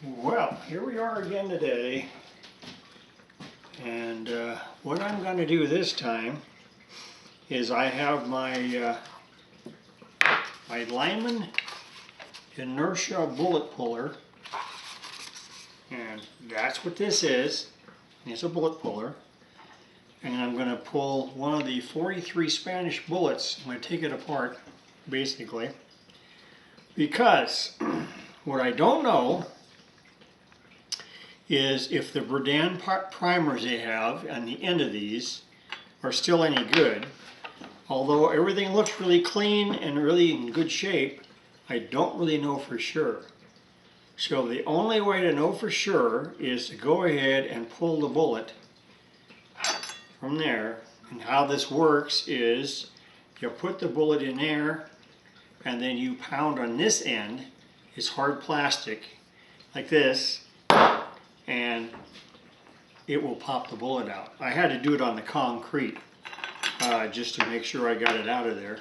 Well, here we are again today, and what I'm going to do this time is I have my my Lyman inertia bullet puller, and that's what this is. It's a bullet puller, and I'm going to pull one of the 43 Spanish bullets. I'm going to take it apart, basically, because what I don't know is if the Berdan primers they have on the end of these are still any good. Although everything looks really clean and really in good shape, I don't really know for sure. So the only way to know for sure is to go ahead and pull the bullet from there. And how this works is you put the bullet in there and then you pound on this end. It's hard plastic like this, and it will pop the bullet out. I had to do it on the concrete just to make sure I got it out of there.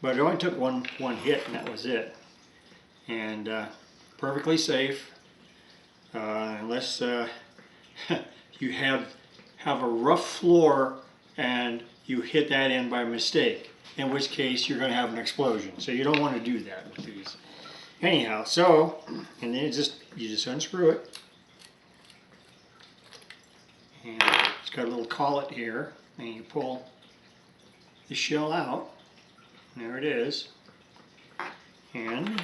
But it only took one hit, and that was it. And perfectly safe, unless you have a rough floor and you hit that end by mistake, in which case you're going to have an explosion. So you don't want to do that with these. Anyhow, so, and then you just unscrew it. And it's got a little collet here, and you pull the shell out. And there it is. And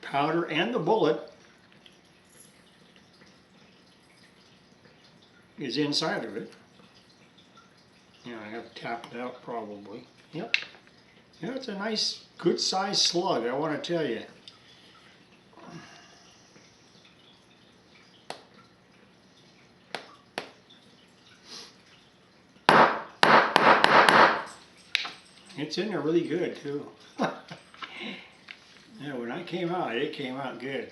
powder and the bullet is inside of it. Yeah, I have to tap it out probably. Yep. Yeah, it's a nice, good sized slug, I want to tell you. It's in there really good too. Yeah, when I came out, it came out good.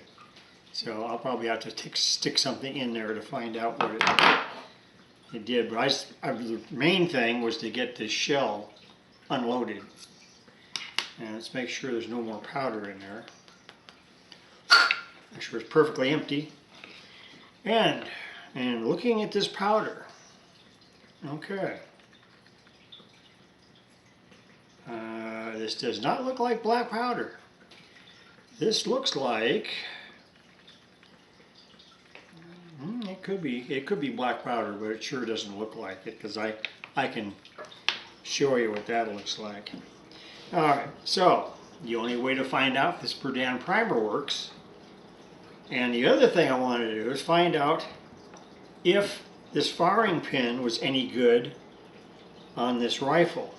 So I'll probably have to stick something in there to find out what it did. But the main thing was to get this shell unloaded. And let's make sure there's no more powder in there. Make sure it's perfectly empty. And looking at this powder, okay. This does not look like black powder. This looks like it could be black powder, but it sure doesn't look like it, because I can show you what that looks like. All right, so the only way to find out if this Berdan primer works, and the other thing I wanted to do is find out if this firing pin was any good on this rifle,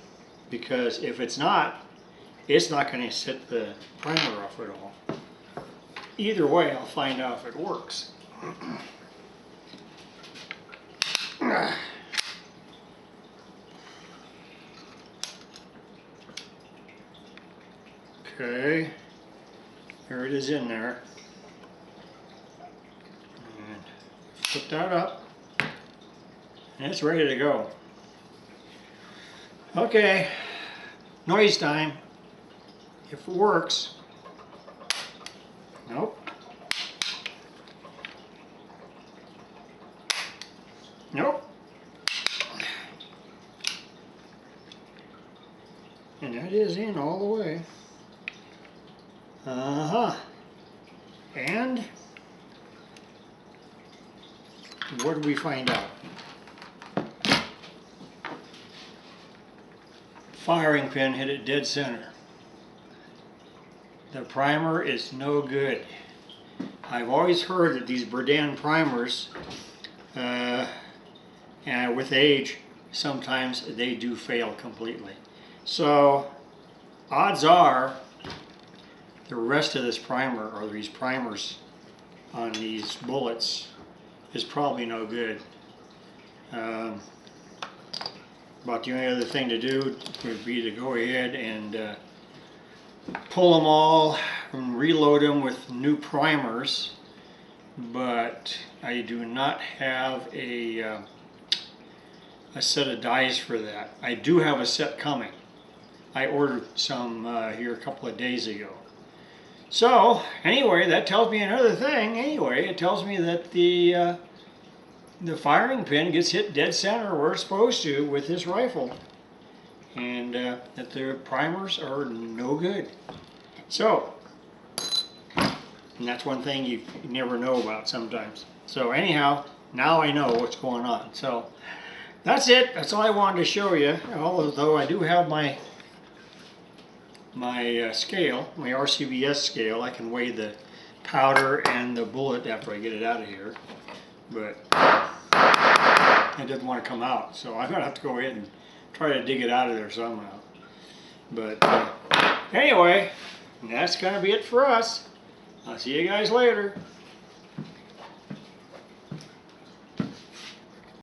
because if it's not going to set the primer off at all. Either way, I'll find out if it works. Okay, there it is in there. And flip that up, and it's ready to go. Okay, noise time. If it works. Nope. Nope. And that is in all the way. And what did we find out? Firing pin hit it dead center. The primer is no good. I've always heard that these Berdan primers, and with age, sometimes they do fail completely. So, odds are, the rest of this primer, or these primers on these bullets, is probably no good. About the only other thing to do would be to go ahead and pull them all and reload them with new primers, but I do not have a set of dies for that. I do have a set coming. I ordered some here a couple of days ago. So anyway, that tells me another thing. Anyway, it tells me that the firing pin gets hit dead center where it's supposed to with this rifle, and that the primers are no good. So, and that's one thing you never know about sometimes. So anyhow, now I know what's going on. So that's it. That's all I wanted to show you. Although I do have my scale, my RCBS scale. I can weigh the powder and the bullet after I get it out of here. But it doesn't want to come out, so I'm gonna have to go ahead and try to dig it out of there somehow. But anyway, that's gonna be it for us. I'll see you guys later.